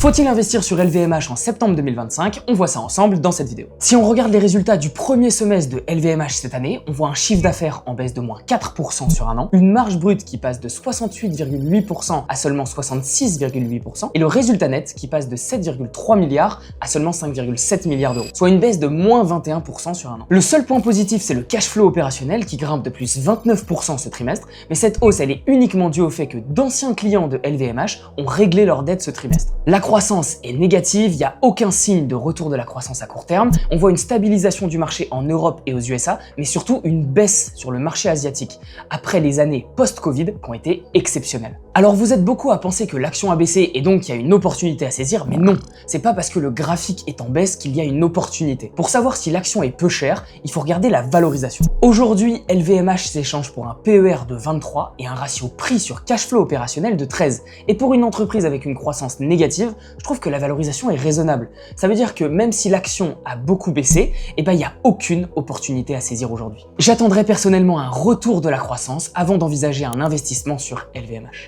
Faut-il investir sur LVMH en septembre 2025? On voit ça ensemble dans cette vidéo. Si on regarde les résultats du premier semestre de LVMH cette année, on voit un chiffre d'affaires en baisse de moins 4% sur un an, une marge brute qui passe de 68,8% à seulement 66,8% et le résultat net qui passe de 7,3 milliards à seulement 5,7 milliards d'euros, soit une baisse de moins 21% sur un an. Le seul point positif, c'est le cash flow opérationnel qui grimpe de plus 29% ce trimestre, mais cette hausse, elle est uniquement due au fait que d'anciens clients de LVMH ont réglé leurs dettes ce trimestre. La croissance est négative, il n'y a aucun signe de retour de la croissance à court terme, on voit une stabilisation du marché en Europe et aux USA, mais surtout une baisse sur le marché asiatique, après les années post-Covid qui ont été exceptionnelles. Alors vous êtes beaucoup à penser que l'action a baissé et donc il y a une opportunité à saisir, mais non, c'est pas parce que le graphique est en baisse qu'il y a une opportunité. Pour savoir si l'action est peu chère, il faut regarder la valorisation. Aujourd'hui, LVMH s'échange pour un PER de 23 et un ratio prix sur cash flow opérationnel de 13. Et pour une entreprise avec une croissance négative, je trouve que la valorisation est raisonnable. Ça veut dire que même si l'action a beaucoup baissé, il n'y a aucune opportunité à saisir aujourd'hui. J'attendrai personnellement un retour de la croissance avant d'envisager un investissement sur LVMH.